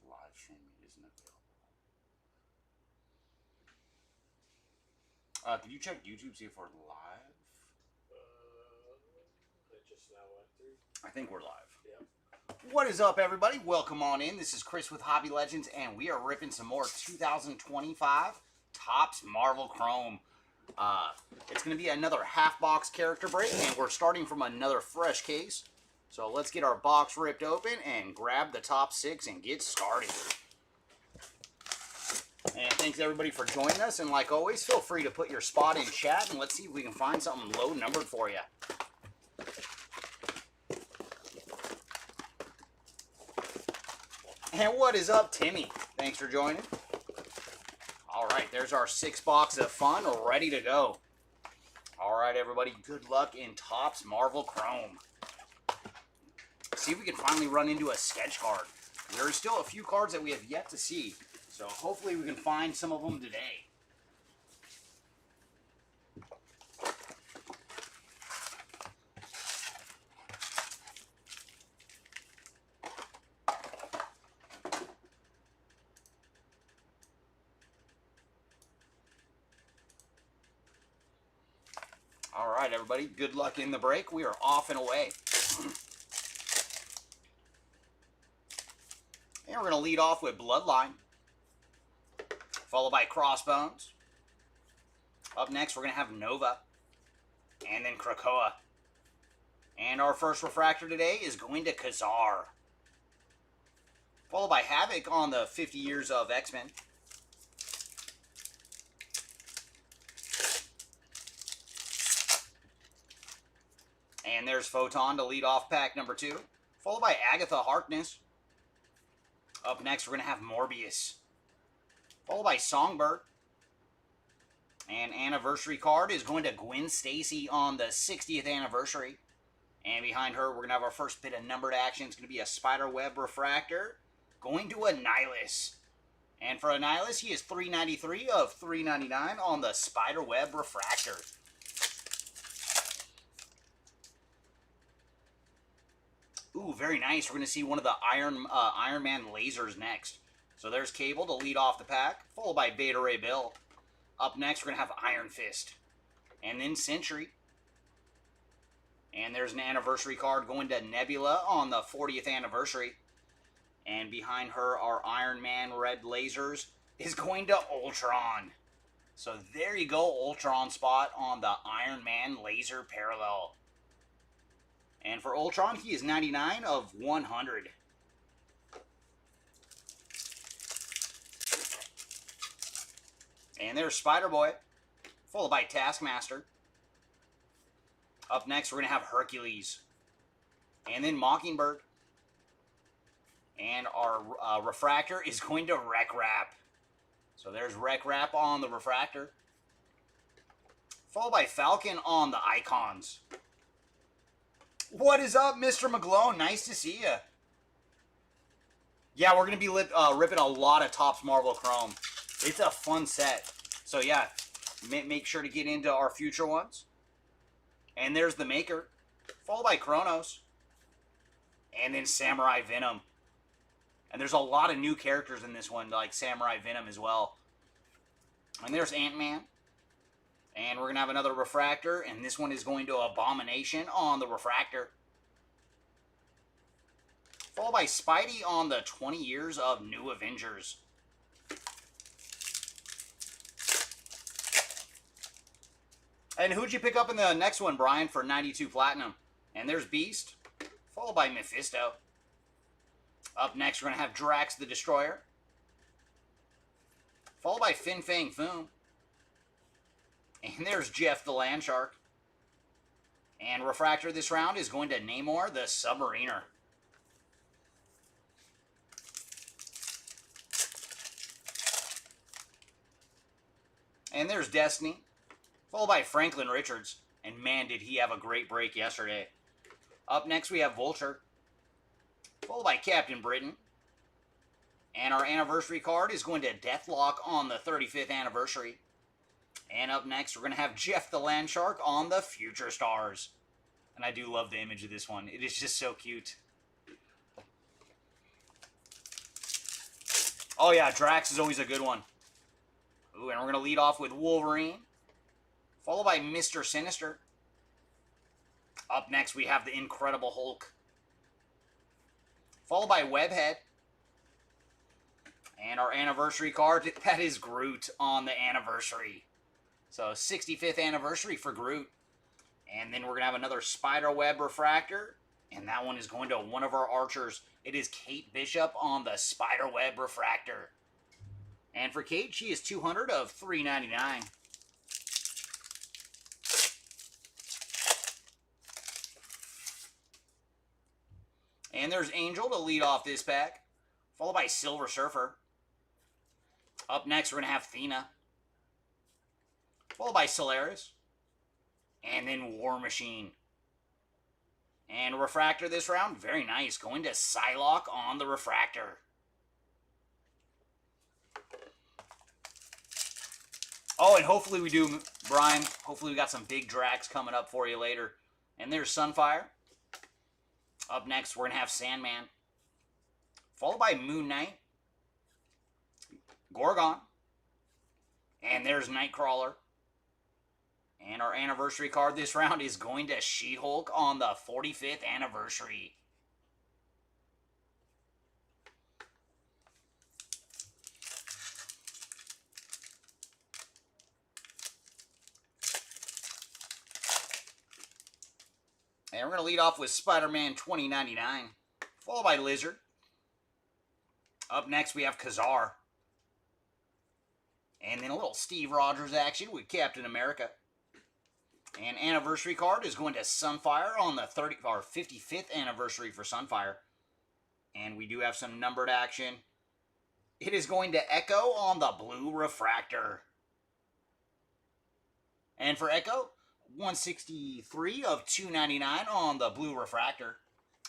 live streaming isn't available. Could you check YouTube, see if we're live? I just now went through. I think we're live. Yeah. What is up, everybody? Welcome on in. This is Chris with Hobby Legends, and we are ripping some more 2025 Topps Marvel Chrome. It's going to be another half-box character break, and we're starting from another fresh case. So let's get our box ripped open and grab the top 6 and get started. And thanks everybody for joining us, and like always, feel free to put your spot in chat, and let's see if we can find something low numbered for you. And what is up, Timmy? Thanks for joining. All right, there's our 6 box of fun ready to go. All right, everybody, good luck in Topps Marvel Chrome. See if we can finally run into a sketch card. There are still a few cards that we have yet to see, so hopefully we can find some of them today. All right, everybody, good luck in the break. We are off and away. And we're going to lead off with Bloodline, followed by Crossbones. Up next, we're going to have Nova, and then Krakoa. And our first refractor today is going to Kazar, followed by Havoc on the 50 years of X-Men. And there's Photon to lead off pack number 2, followed by Agatha Harkness. Up next, we're going to have Morbius, followed by Songbird. And anniversary card is going to Gwen Stacy on the 60th anniversary. And behind her, we're going to have our first bit of numbered action. It's going to be a Spiderweb refractor going to Annihilus. And for Annihilus, he is 393 of 399 on the Spiderweb refractor. Ooh, very nice. We're going to see one of the Iron Man lasers next. So there's Cable to lead off the pack, followed by Beta Ray Bill. Up next, we're going to have Iron Fist. And then Sentry. And there's an anniversary card going to Nebula on the 40th anniversary. And behind her, our Iron Man red lasers is going to Ultron. So there you go, Ultron spot on the Iron Man laser parallel. And for Ultron, he is 99 of 100. And there's Spider-Boy, followed by Taskmaster. Up next, we're going to have Hercules. And then Mockingbird. And our refractor is going to Wreck Wrap. So there's Wreck Wrap on the refractor, followed by Falcon on the icons. What is up, Mr. McGlone? Nice to see you. Yeah, we're going to be ripping a lot of Topps Marvel Chrome. It's a fun set. So yeah, make sure to get into our future ones. And there's the Maker, followed by Kronos. And then Samurai Venom. And there's a lot of new characters in this one, like Samurai Venom as well. And there's Ant-Man. And we're going to have another refractor, and this one is going to Abomination on the refractor. Followed by Spidey on the 20 years of New Avengers. And who'd you pick up in the next one, Brian, for 92 Platinum? And there's Beast, followed by Mephisto. Up next, we're going to have Drax the Destroyer, followed by Fin Fang Foom. And there's Jeff the Landshark. And refractor this round is going to Namor the Submariner. And there's Destiny, followed by Franklin Richards. And man, did he have a great break yesterday. Up next, we have Vulture, followed by Captain Britain. And our anniversary card is going to Deathlock on the 35th anniversary. And up next, we're going to have Jeff the Landshark on the Future Stars. And I do love the image of this one. It is just so cute. Oh, yeah, Drax is always a good one. Ooh, and we're going to lead off with Wolverine, followed by Mr. Sinister. Up next, we have the Incredible Hulk, followed by Webhead. And our anniversary card, that is Groot on the anniversary. So 65th anniversary for Groot. And then we're going to have another Spiderweb Refractor. And that one is going to one of our archers. It is Kate Bishop on the Spiderweb Refractor. And for Kate, she is 200 of 399. And there's Angel to lead off this pack, followed by Silver Surfer. Up next, we're going to have Thena, followed by Solaris, and then War Machine. And Refractor this round, very nice, going to Psylocke on the Refractor. Oh, and hopefully we do, Brian, hopefully we got some big Drax coming up for you later. And there's Sunfire. Up next, we're going to have Sandman, followed by Moon Knight, Gorgon, and there's Nightcrawler. And our anniversary card this round is going to She-Hulk on the 45th anniversary. And we're going to lead off with Spider-Man 2099, followed by Lizard. Up next, we have Kazar. And then a little Steve Rogers action with Captain America. And anniversary card is going to Sunfire on the 55th anniversary for Sunfire. And we do have some numbered action. It is going to Echo on the Blue Refractor. And for Echo, 163 of 299 on the Blue Refractor.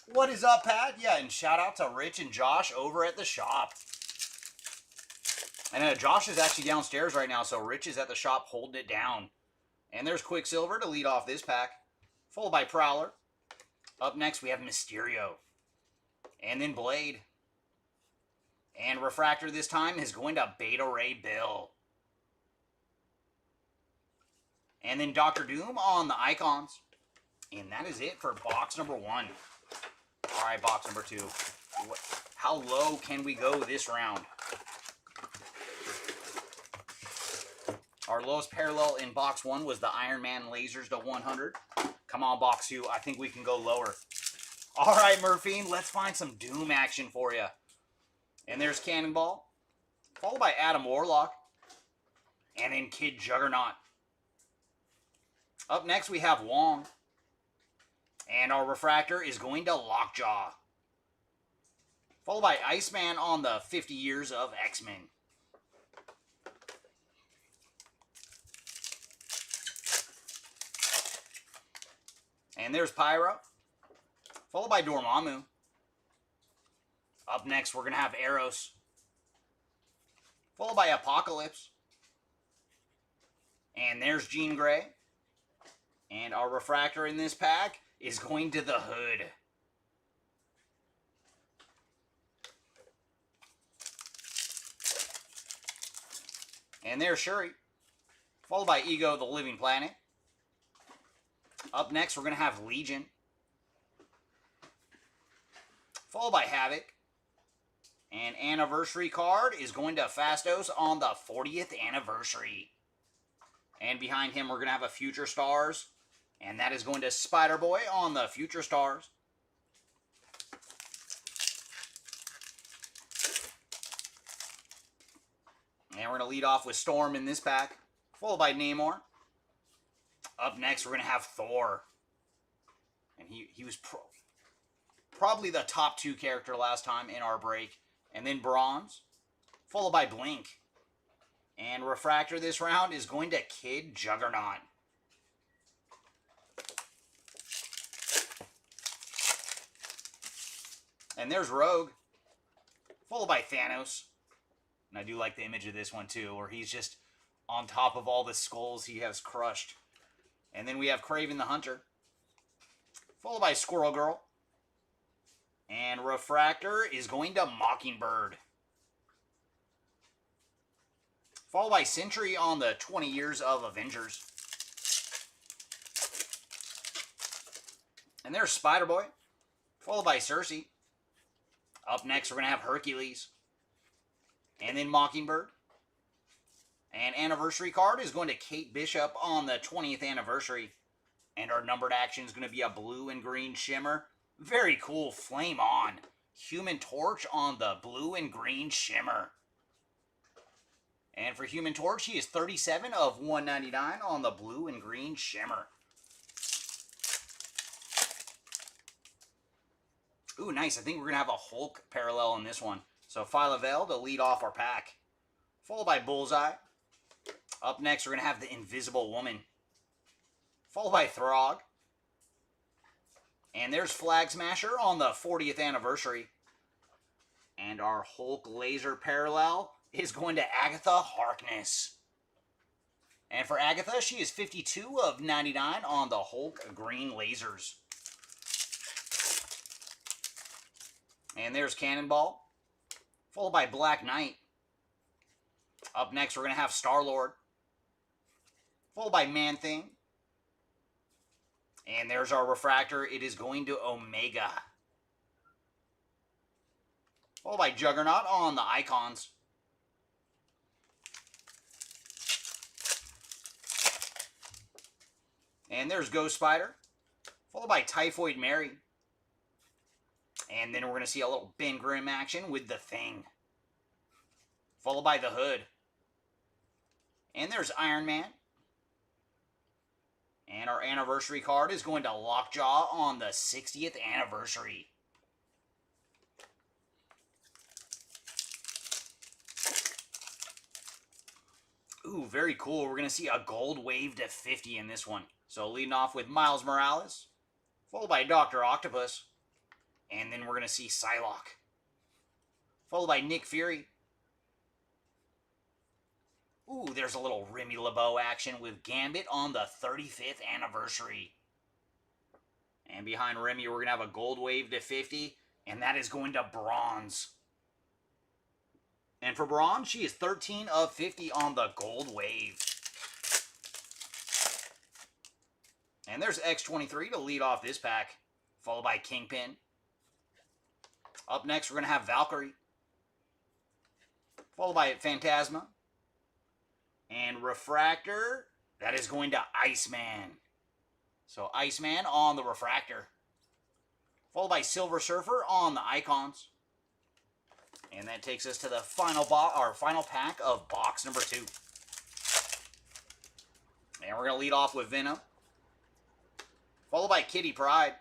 What is up, Pat? Yeah, and shout out to Rich and Josh over at the shop. And Josh is actually downstairs right now, so Rich is at the shop holding it down. And there's Quicksilver to lead off this pack, followed by Prowler. Up next, we have Mysterio. And then Blade. And Refractor this time is going to Beta Ray Bill. And then Dr. Doom on the Icons. And that is it for box number 1. All right, box number 2. How low can we go this round? Our lowest parallel in box 1 was the Iron Man lasers to 100. Come on, box 2. I think we can go lower. All right, Murphine, let's find some Doom action for you. And there's Cannonball, followed by Adam Warlock, and then Kid Juggernaut. Up next, we have Wong. And our Refractor is going to Lockjaw, followed by Iceman on the 50 Years of X-Men. And there's Pyro, followed by Dormammu. Up next, we're going to have Eros, followed by Apocalypse. And there's Jean Grey. And our Refractor in this pack is going to the Hood. And there's Shuri, followed by Ego, the Living Planet. Up next, we're going to have Legion, followed by Havoc. And anniversary card is going to Fastos on the 40th anniversary. And behind him, we're going to have a Future Stars. And that is going to Spider-Boy on the Future Stars. And we're going to lead off with Storm in this pack, followed by Namor. Up next, we're going to have Thor. And he was probably the top 2 character last time in our break. And then Bronze, followed by Blink. And Refractor this round is going to Kid Juggernaut. And there's Rogue, followed by Thanos. And I do like the image of this one too, where he's just on top of all the skulls he has crushed. And then we have Kraven the Hunter, followed by Squirrel Girl. And Refractor is going to Mockingbird. Followed by Sentry on the 20 Years of Avengers. And there's Spider-Boy. Followed by Cersei. Up next, we're going to have Hercules. And then Mockingbird. And anniversary card is going to Kate Bishop on the 20th anniversary. And our numbered action is going to be a blue and green shimmer. Very cool. Flame on. Human Torch on the blue and green shimmer. And for Human Torch, he is 37 of 199 on the blue and green shimmer. Ooh, nice. I think we're going to have a Hulk parallel in this one. So Phyla-Vell to lead off our pack. Followed by Bullseye. Up next, we're going to have the Invisible Woman. Followed by Throg. And there's Flag Smasher on the 40th anniversary. And our Hulk laser parallel is going to Agatha Harkness. And for Agatha, she is 52 of 99 on the Hulk green lasers. And there's Cannonball. Followed by Black Knight. Up next, we're going to have Star-Lord. Followed by Man-Thing. And there's our refractor. It is going to Omega. Followed by Juggernaut on the icons. And there's Ghost Spider. Followed by Typhoid Mary. And then we're going to see a little Ben Grimm action with the Thing. Followed by the Hood. And there's Iron Man. And our anniversary card is going to Lockjaw on the 60th anniversary. Ooh, very cool. We're going to see a gold wave to 50 in this one. So leading off with Miles Morales. Followed by Dr. Octopus. And then we're going to see Psylocke. Followed by Nick Fury. Ooh, there's a little Remy LeBeau action with Gambit on the 35th anniversary. And behind Remy, we're going to have a gold wave to 50. And that is going to Bronze. And for Bronze, she is 13 of 50 on the gold wave. And there's X-23 to lead off this pack. Followed by Kingpin. Up next, we're going to have Valkyrie. Followed by Phantasma. And Refractor, that is going to Iceman. So Iceman on the Refractor. Followed by Silver Surfer on the icons. And that takes us to the final pack of box number 2. And we're going to lead off with Venom. Followed by Kitty Pryde.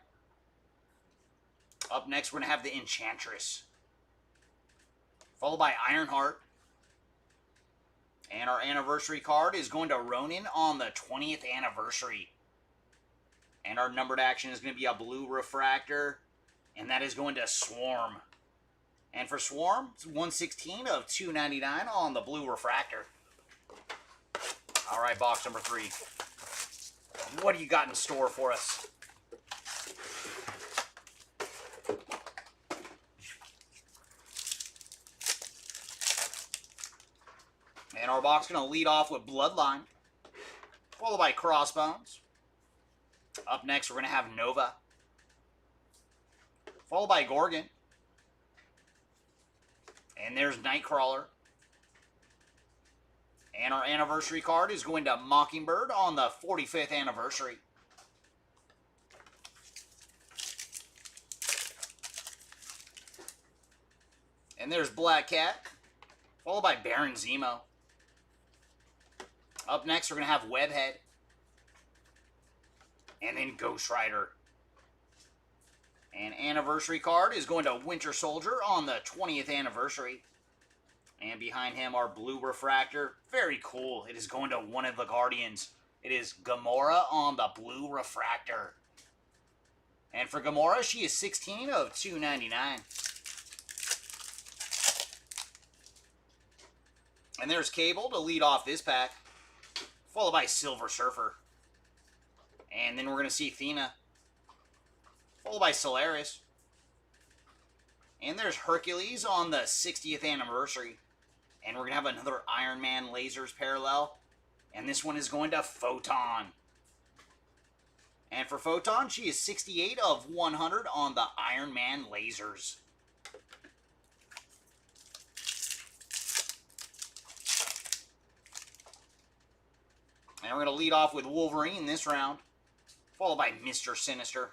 Up next, we're going to have the Enchantress. Followed by Ironheart. And our anniversary card is going to Ronin on the 20th anniversary. And our numbered action is going to be a blue refractor. And that is going to Swarm. And for Swarm, it's 116 of 299 on the blue refractor. All right, box number 3. What do you got in store for us? And our box is going to lead off with Bloodline, followed by Crossbones. Up next, we're going to have Nova, followed by Gorgon. And there's Nightcrawler. And our anniversary card is going to Mockingbird on the 45th anniversary. And there's Black Cat, followed by Baron Zemo. Up next, we're going to have Webhead. And then Ghost Rider. And anniversary card is going to Winter Soldier on the 20th anniversary. And behind him, our blue refractor. Very cool. It is going to one of the Guardians. It is Gamora on the blue refractor. And for Gamora, she is 16 of 299. And there's Cable to lead off this pack, followed by Silver Surfer. And then we're going to see Athena, followed by Solaris. And there's Hercules on the 60th anniversary. And we're going to have another Iron Man Lasers parallel. And this one is going to Photon. And for Photon, she is 68 of 100 on the Iron Man Lasers. And we're going to lead off with Wolverine this round, followed by Mr. Sinister.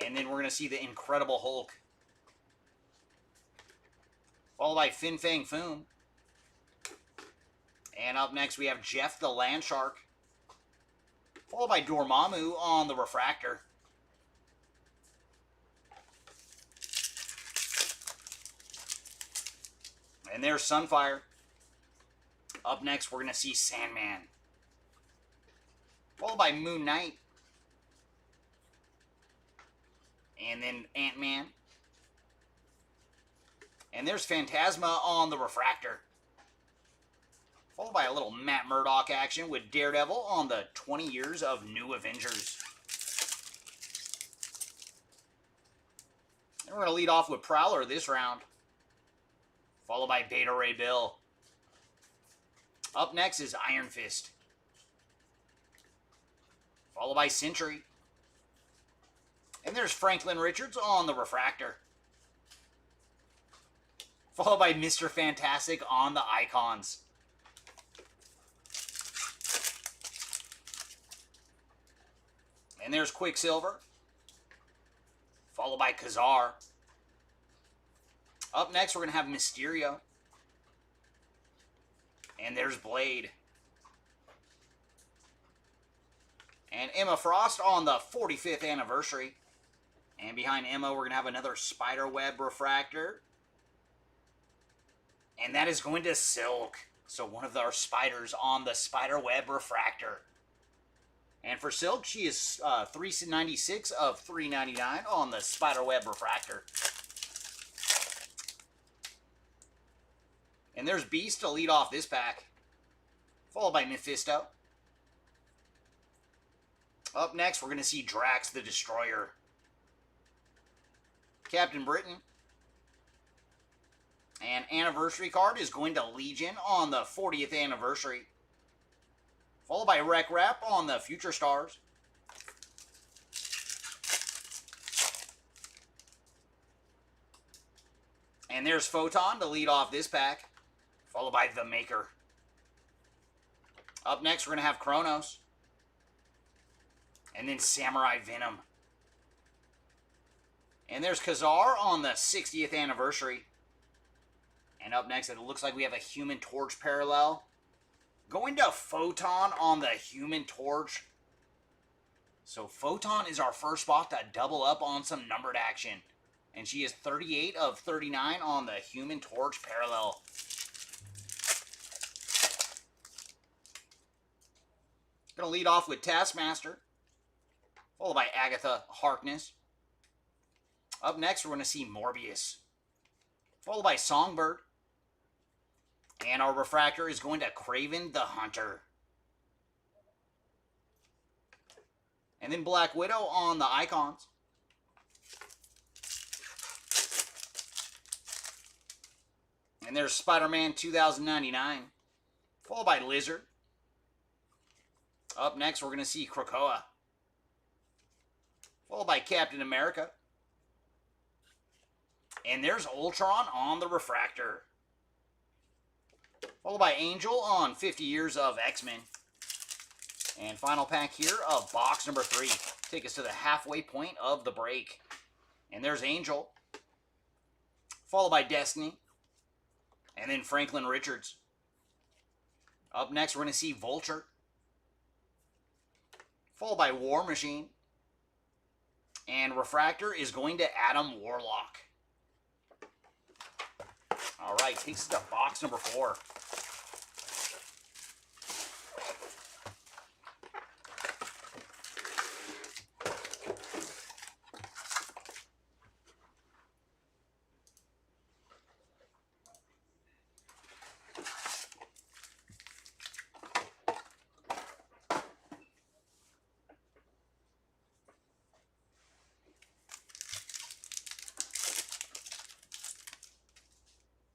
And then we're going to see the Incredible Hulk, followed by Fin Fang Foom. And up next we have Jeff the Land Shark, followed by Dormammu on the Refractor. And there's Sunfire. Up next, we're going to see Sandman, followed by Moon Knight. And then Ant-Man. And there's Phantasma on the Refractor, followed by a little Matt Murdock action with Daredevil on the 20 Years of New Avengers. And we're going to lead off with Prowler this round, followed by Beta Ray Bill. Up next is Iron Fist, followed by Sentry. And there's Franklin Richards on the Refractor, followed by Mr. Fantastic on the Icons. And there's Quicksilver, followed by Kazar. Up next, we're going to have Mysterio. And there's Blade. And Emma Frost on the 45th anniversary. And behind Emma, we're going to have another Spiderweb Refractor. And that is going to Silk. So one of our spiders on the Spiderweb Refractor. And for Silk, she is 396 of 399 on the Spiderweb Refractor. And there's Beast to lead off this pack, followed by Mephisto. Up next, we're going to see Drax the Destroyer, Captain Britain. And anniversary card is going to Legion on the 40th anniversary, followed by Wreck Rap on the Future Stars. And there's Photon to lead off this pack, followed by The Maker. Up next, we're going to have Kronos. And then Samurai Venom. And there's Kazar on the 60th anniversary. And up next, it looks like we have a Human Torch parallel, going to Photon on the Human Torch. So Photon is our first spot to double up on some numbered action. And she is 38 of 39 on the Human Torch parallel. Going to lead off with Taskmaster, followed by Agatha Harkness. Up next, we're going to see Morbius, followed by Songbird. And our Refractor is going to Kraven the Hunter. And then Black Widow on the Icons. And there's Spider-Man 2099, followed by Lizard. Up next, we're going to see Krakoa, followed by Captain America. And there's Ultron on the Refractor, followed by Angel on 50 Years of X-Men. And final pack here of box number 3. Take us to the halfway point of the break. And there's Angel, followed by Destiny, and then Franklin Richards. Up next, we're going to see Vulture, followed by War Machine. And Refractor is going to Adam Warlock. All right, takes us to box number 4.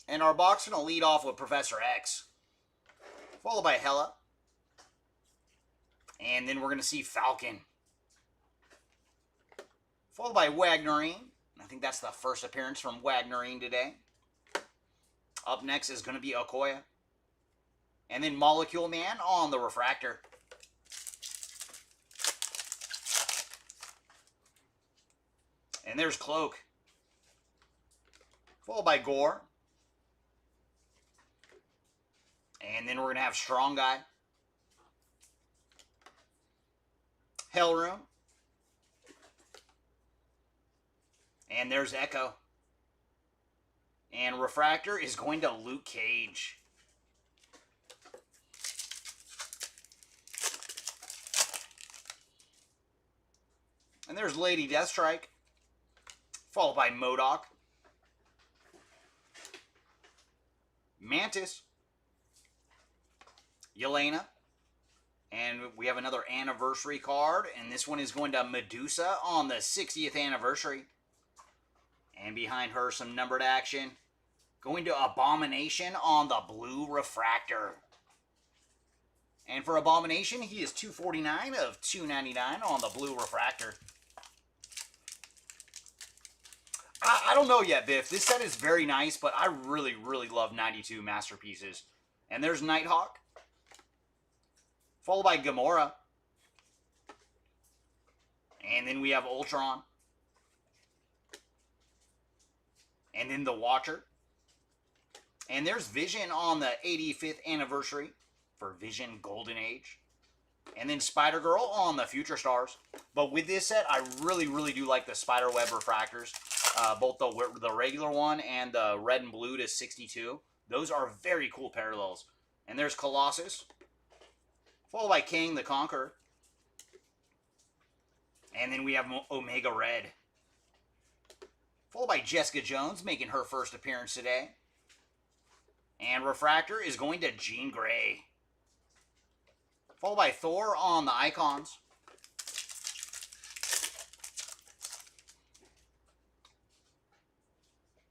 And our box going to lead off with Professor X, followed by Hela. And then we're going to see Falcon, followed by Wagnerine. I think that's the first appearance from Wagnerine today. Up next is going to be Okoye. And then Molecule Man on the refractor. And there's Cloak, followed by Gore. And then we're going to have Strong Guy, Hellroom, and there's Echo. And refractor is going to Luke Cage. And there's Lady Deathstrike, followed by MODOK, Mantis, Yelena, and we have another anniversary card, and this one is going to Medusa on the 60th anniversary. And behind her, some numbered action. Going to Abomination on the blue refractor. And for Abomination, he is 249 of 299 on the blue refractor. I don't know yet, Biff. This set is very nice, but I really, really love 92 masterpieces. And there's Nighthawk, followed by Gamora. And then we have Ultron. And then the Watcher. And there's Vision on the 85th anniversary for Vision Golden Age. And then Spider-Girl on the Future Stars. But with this set, I really, really do like the Spider-Web refractors. Both the regular one and the red and blue to 62. Those are very cool parallels. And there's Colossus, followed by King the Conqueror. And then we have Omega Red, followed by Jessica Jones, making her first appearance today. And refractor is going to Jean Grey, followed by Thor on the icons.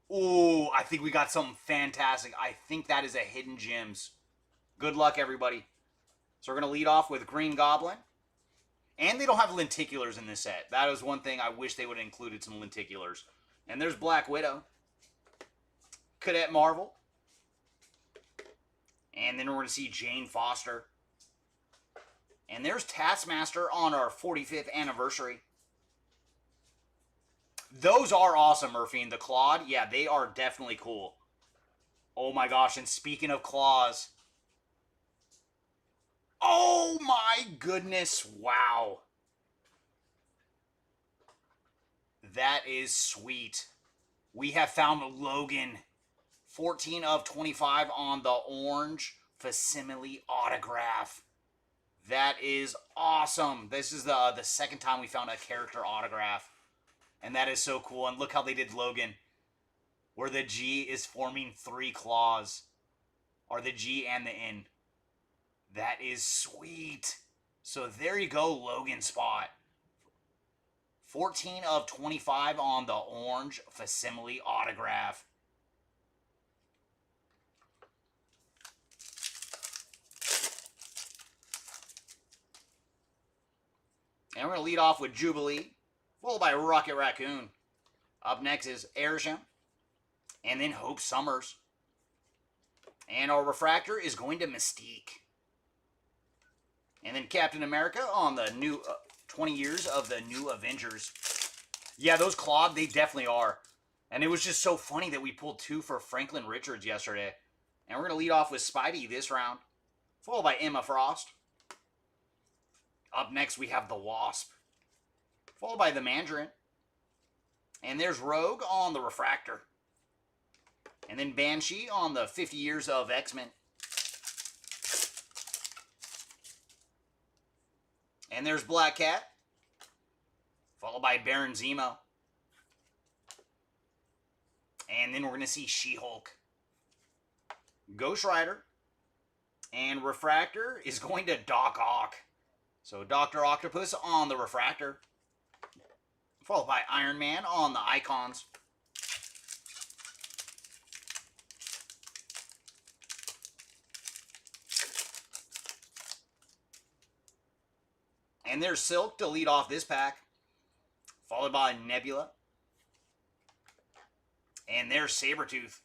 Ooh, I think we got something fantastic. I think that is a Hidden Gems. Good luck, everybody. So we're going to lead off with Green Goblin. And they don't have lenticulars in this set. That is one thing I wish they would have included, some lenticulars. And there's Black Widow, Cadet Marvel. And then we're going to see Jane Foster. And there's Taskmaster on our 45th anniversary. Those are awesome, Murphy. And the Clawed, yeah, they are definitely cool. Oh my gosh, and speaking of claws. Oh my goodness, wow. That is sweet. We have found Logan. 14 of 25 on the orange facsimile autograph. That is awesome. This is the second time we found a character autograph. And that is so cool. And look how they did Logan, where the G is forming 3 claws. Or the G and the N. That is sweet. So there you go, Logan spot. 14 of 25 on the orange facsimile autograph. And we're going to lead off with Jubilee, followed by Rocket Raccoon. Up next is Airsham, and then Hope Summers. And our refractor is going to Mystique. And then Captain America on the new 20 years of the new Avengers. Yeah, those Clawed, they definitely are. And it was just so funny that we pulled 2 for Franklin Richards yesterday. And we're going to lead off with Spidey this round, followed by Emma Frost. Up next, we have the Wasp, followed by the Mandarin. And there's Rogue on the refractor. And then Banshee on the 50 years of X-Men. And there's Black Cat, followed by Baron Zemo. And then we're going to see She-Hulk, Ghost Rider, and refractor is going to Doc Ock. So Dr. Octopus on the refractor, followed by Iron Man on the icons. And there's Silk to lead off this pack. Followed by Nebula. And there's Sabretooth.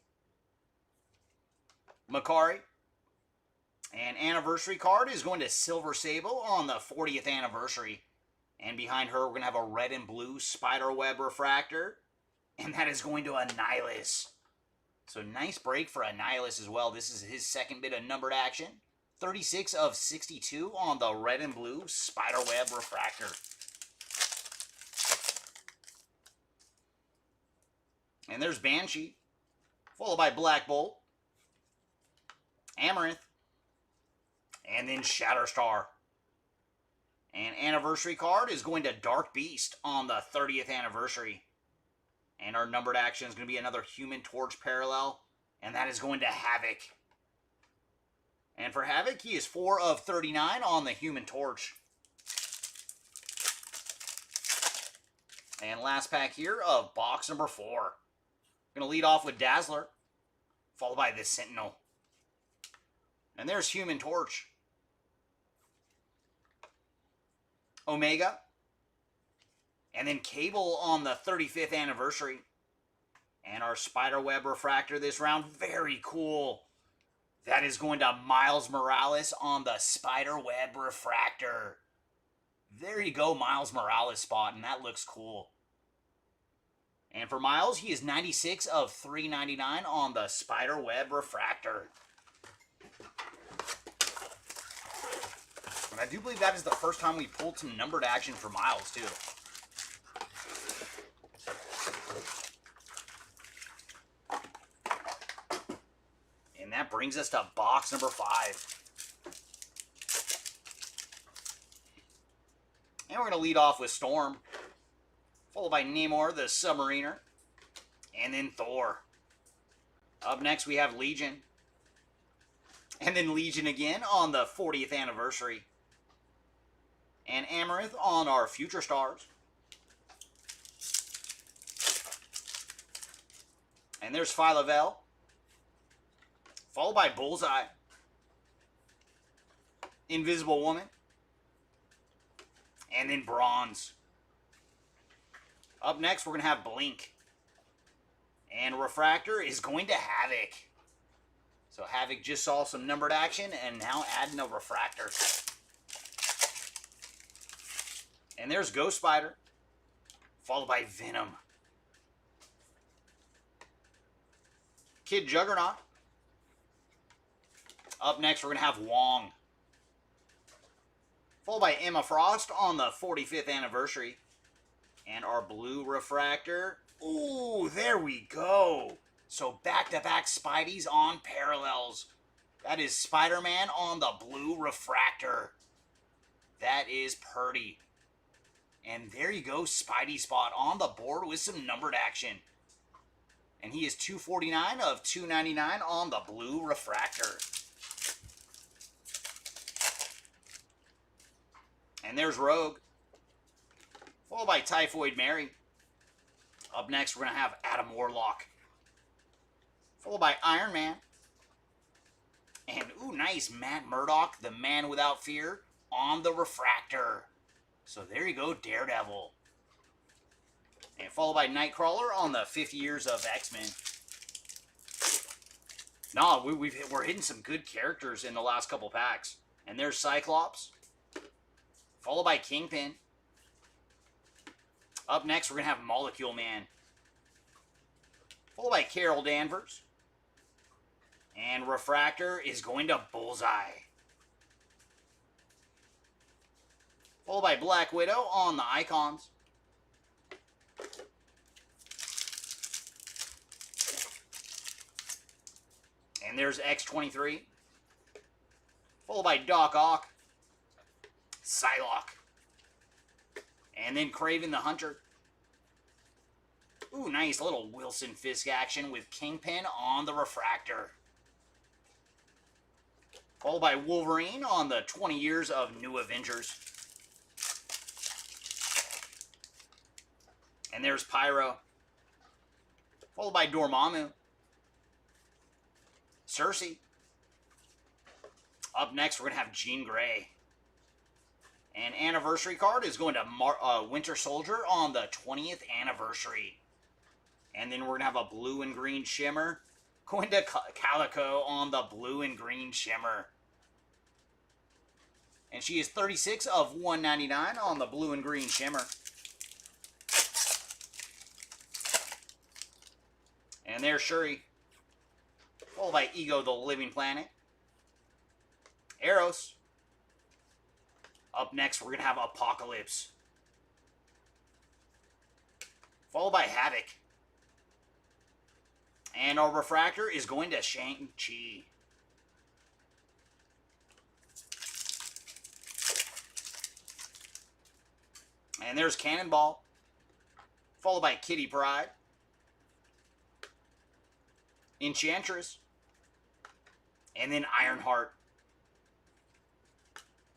Makari. And anniversary card is going to Silver Sable on the 40th anniversary. And behind her, we're going to have a red and blue Spiderweb Refractor. And that is going to Annihilus. So nice break for Annihilus as well. This is his second bit of numbered action. 36 of 62 on the red and blue Spiderweb Refractor. And there's Banshee, followed by Black Bolt, Amaranth, and then Shatterstar. And anniversary card is going to Dark Beast on the 30th anniversary. And our numbered action is going to be another Human Torch parallel, and that is going to Havoc. And for Havoc, he is 4 of 39 on the Human Torch. And last pack here of box number 4. Going to lead off with Dazzler, followed by the Sentinel. And there's Human Torch. Omega. And then Cable on the 35th anniversary. And our Spiderweb Refractor this round, very cool. That is going to Miles Morales on the Spiderweb Refractor. There you go, Miles Morales spot, and that looks cool. And for Miles, he is 96 of 399 on the Spiderweb Refractor. And I do believe that is the first time we pulled some numbered action for Miles, too. And that brings us to box number 5. And we're going to lead off with Storm, followed by Namor the Submariner, and then Thor. Up next we have Legion, and then Legion again on the 40th anniversary, and Amaranth on our Future Stars. And there's Phyla-Vell, followed by Bullseye, Invisible Woman, and then Bronze. Up next, we're going to have Blink. And Refractor is going to Havoc. So Havoc just saw some numbered action and now adding a Refractor. And there's Ghost Spider, followed by Venom. Kid Juggernaut. Up next, we're going to have Wong, followed by Emma Frost on the 45th anniversary. And our blue Refractor. Ooh, there we go. So back-to-back Spideys on parallels. That is Spider-Man on the blue Refractor. That is purty. And there you go, Spidey spot on the board with some numbered action. And he is 249 of 299 on the blue Refractor. And there's Rogue, followed by Typhoid Mary. Up next, we're going to have Adam Warlock, followed by Iron Man. And, ooh, nice, Matt Murdock, the Man Without Fear, on the Refractor. So there you go, Daredevil. And followed by Nightcrawler on the 50 Years of X-Men. No, we're hitting some good characters in the last couple packs. And there's Cyclops, followed by Kingpin. Up next, we're going to have Molecule Man, followed by Carol Danvers. And Refractor is going to Bullseye, followed by Black Widow on the Icons. And there's X-23, followed by Doc Ock, Psylocke, and then Kraven the Hunter. Ooh, nice little Wilson Fisk action with Kingpin on the Refractor. Followed by Wolverine on the 20 Years of New Avengers. And there's Pyro, followed by Dormammu, Cersei. Up next, we're going to have Jean Grey. And anniversary card is going to Winter Soldier on the 20th anniversary. And then we're going to have a blue and green shimmer going to Calico on the blue and green shimmer. And she is 36 of 199 on the blue and green shimmer. And there's Shuri. Followed by Ego the Living Planet. Eros. Up next, we're going to have Apocalypse. Followed by Havoc. And our refractor is going to Shang-Chi. And there's Cannonball. Followed by Kitty Pryde. Enchantress. And then Ironheart.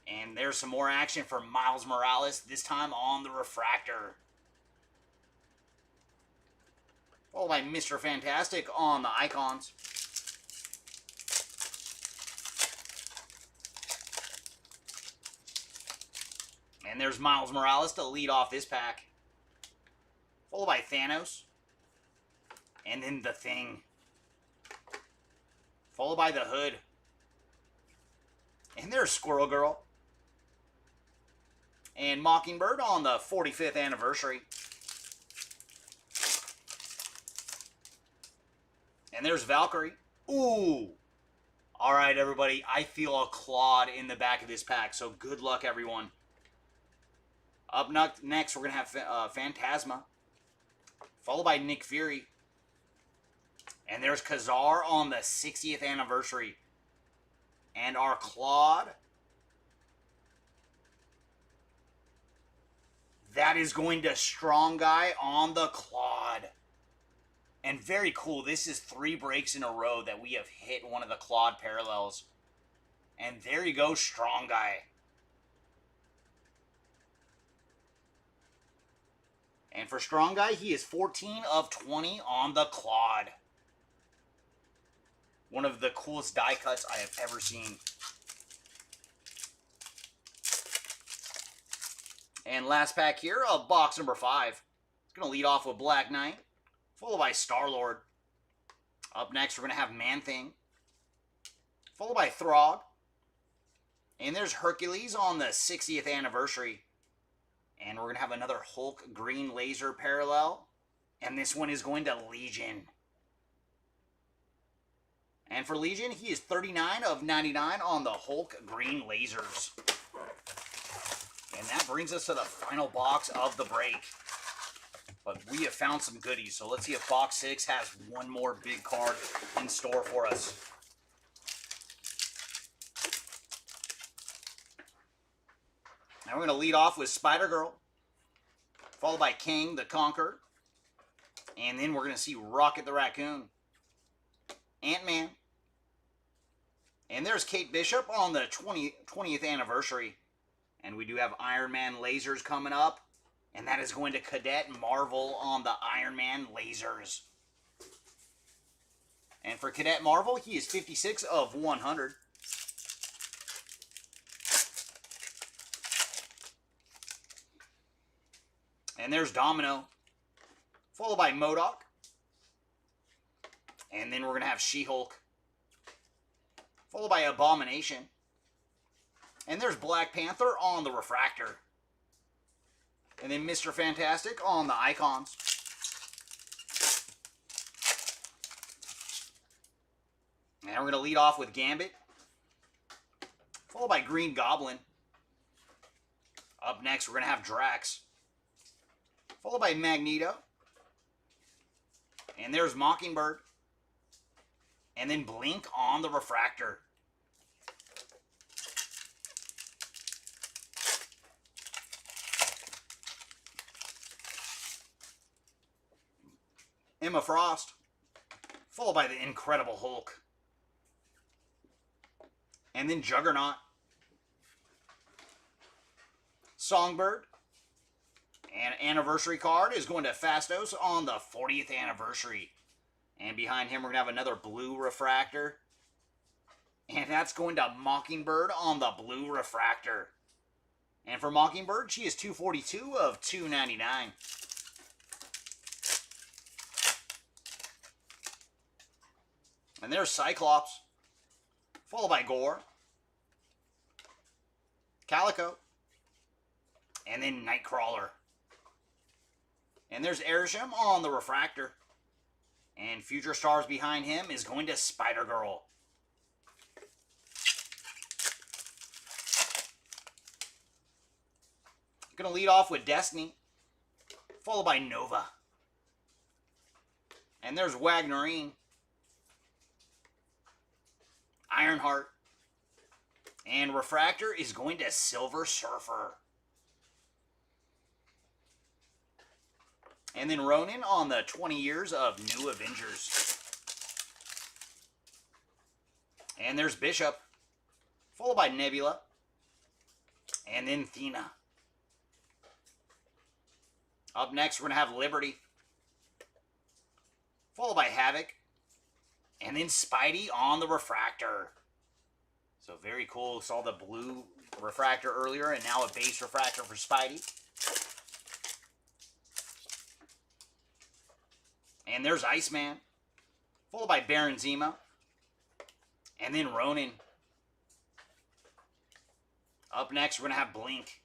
And there's some more action for Miles Morales, this time on the refractor. Followed by Mr. Fantastic on the icons. And there's Miles Morales to lead off this pack. Followed by Thanos. And then The Thing. Followed by The Hood. And there's Squirrel Girl. And Mockingbird on the 45th anniversary. And there's Valkyrie. Ooh. All right, everybody. I feel a Claude in the back of this pack, so good luck, everyone. Up next, we're going to have Phantasma. Followed by Nick Fury. And there's Kazar on the 60th anniversary. And our Claude. That is going to Strong Guy on the Claude. And very cool. This is 3 breaks in a row that we have hit one of the Claude parallels. And there you go, Strong Guy. And for Strong Guy, he is 14 of 20 on the Claude. One of the coolest die cuts I have ever seen. And last pack here of box number 5. It's going to lead off with Black Knight, followed by Star-Lord. Up next, we're going to have Man-Thing, followed by Throg. And there's Hercules on the 60th anniversary. And we're going to have another Hulk green laser parallel. And this one is going to Legion. And for Legion, he is 39 of 99 on the Hulk green lasers. And that brings us to the final box of the break. But we have found some goodies. So let's see if box 6 has one more big card in store for us. Now we're going to lead off with Spider-Girl. Followed by King the Conqueror. And then we're going to see Rocket the Raccoon. Ant-Man. And there's Kate Bishop on the 20th anniversary. And we do have Iron Man lasers coming up. And that is going to Cadet Marvel on the Iron Man lasers. And for Cadet Marvel, he is 56 of 100. And there's Domino. Followed by MODOK. And then we're going to have She-Hulk. Followed by Abomination. And there's Black Panther on the refractor. And then Mr. Fantastic on the icons. And we're going to lead off with Gambit. Followed by Green Goblin. Up next, we're going to have Drax. Followed by Magneto. And there's Mockingbird. And then Blink on the refractor. Emma Frost, followed by the Incredible Hulk. And then Juggernaut. Songbird. And anniversary card is going to Fastos on the 40th anniversary. And behind him, we're going to have another blue refractor. And that's going to Mockingbird on the blue refractor. And for Mockingbird, she is 242 of 299. And there's Cyclops, followed by Gore, Calico, and then Nightcrawler. And there's Airsham on the refractor. And Future Stars behind him is going to Spider-Girl. Going to lead off with Destiny, followed by Nova. And there's Wagnerine, Ironheart, and refractor is going to Silver Surfer. And then Ronin on the 20 years of New Avengers. And there's Bishop, followed by Nebula, and then Thena. Up next, we're going to have Liberty, followed by Havoc, and then Spidey on the refractor. So very cool. Saw the blue refractor earlier, and now a base refractor for Spidey. And there's Iceman, followed by Baron Zemo, and then Ronin. Up next, we're going to have Blink.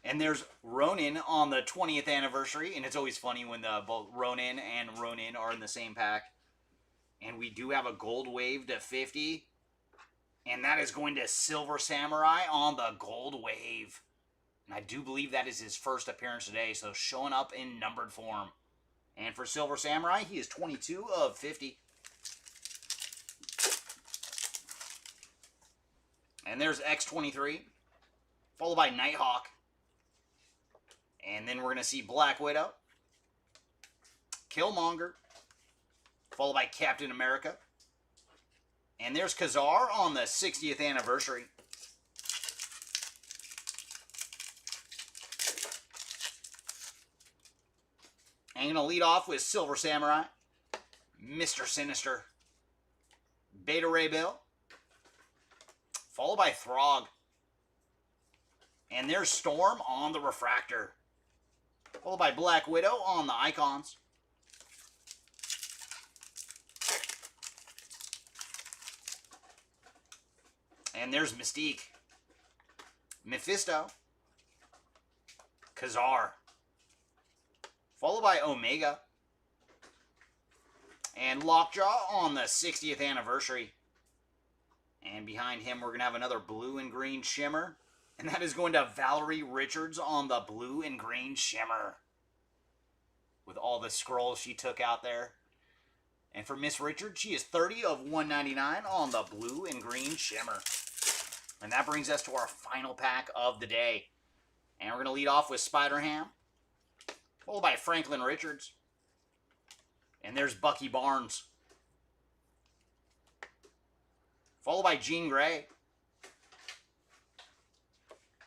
And there's Ronin on the 20th anniversary, and it's always funny when both Ronin and Ronin are in the same pack. And we do have a gold wave to 50, and that is going to Silver Samurai on the gold wave. And I do believe that is his first appearance today, so showing up in numbered form. And for Silver Samurai, he is 22 of 50. And there's X-23, followed by Nighthawk. And then we're going to see Black Widow, Killmonger, followed by Captain America. And there's Kazar on the 60th anniversary. I'm going to lead off with Silver Samurai, Mr. Sinister, Beta Ray Bill, followed by Throg. And there's Storm on the refractor, followed by Black Widow on the icons. And there's Mystique, Mephisto, Kazar, followed by Omega, and Lockjaw on the 60th anniversary. And behind him, we're going to have another blue and green shimmer, and that is going to Valerie Richards on the blue and green shimmer, with all the scrolls she took out there. And for Miss Richards, she is 30 of 199 on the blue and green shimmer. And that brings us to our final pack of the day. And we're going to lead off with Spider-Ham, followed by Franklin Richards. And there's Bucky Barnes, followed by Jean Grey.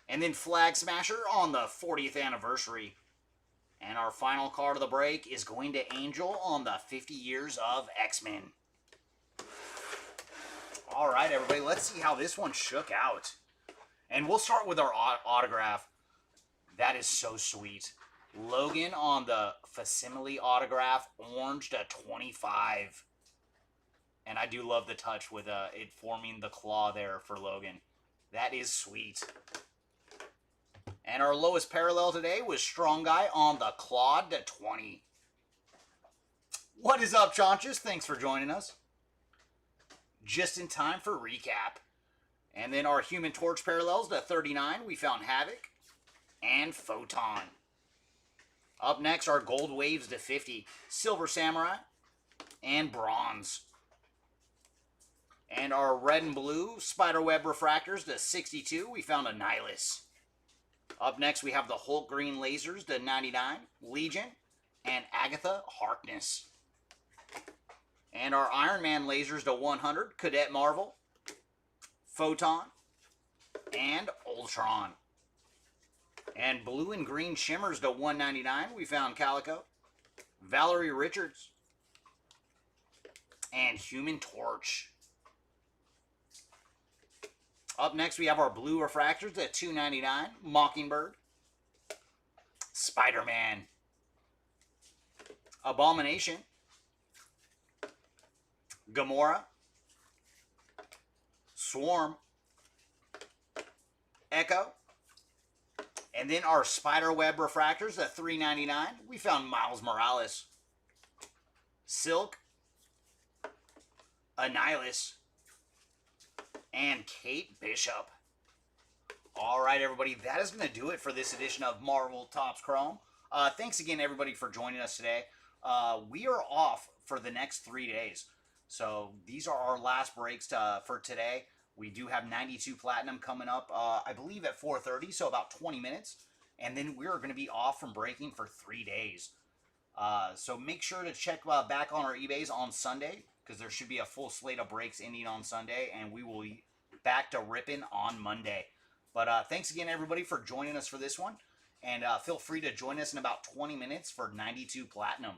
And then Flag Smasher on the 40th anniversary. And our final card of the break is going to Angel on the 50 years of X-Men. All right, everybody, let's see how this one shook out. And we'll start with our autograph. That is so sweet. Logan on the facsimile autograph, orange to 25. And I do love the touch with it forming the claw there for Logan. That is sweet. And our lowest parallel today was Strong Guy on the Claude to 20. What is up, Chaunches? Thanks for joining us. Just in time for recap. And then our Human Torch parallels to 39, we found Havoc and Photon. Up next, our gold waves to 50, Silver Samurai and Bronze. And our red and blue Spiderweb refractors to 62, we found Annihilus. Up next, we have the Hulk green lasers to 99, Legion and Agatha Harkness. And our Iron Man lasers to 100, Cadet Marvel, Photon, and Ultron. And blue and green shimmers to 199, we found Calico, Valerie Richards, and Human Torch. Up next, we have our blue refractors at $2.99. Mockingbird, Spider-Man, Abomination, Gamora, Swarm, Echo, and then our Spiderweb refractors at $3.99. We found Miles Morales, Silk, Annihilus, and Kate Bishop. All right, everybody, that is going to do it for this edition of Marvel Topps Chrome. Thanks again, everybody, for joining us today. We are off for the next 3 days. So these are our last breaks for today. We do have 92 Platinum coming up, I believe, at 4:30, so about 20 minutes. And then we're going to be off from breaking for 3 days. So make sure to check back on our eBays on Sunday, because there should be a full slate of breaks ending on Sunday, and we will be back to ripping on Monday. But thanks again, everybody, for joining us for this one. And feel free to join us in about 20 minutes for 92 Platinum.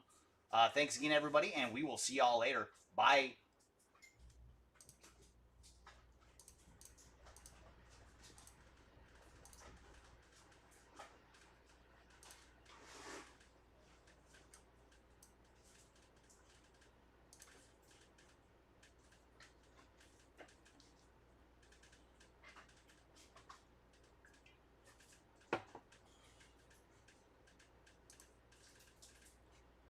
Thanks again, everybody, and we will see y'all later. Bye.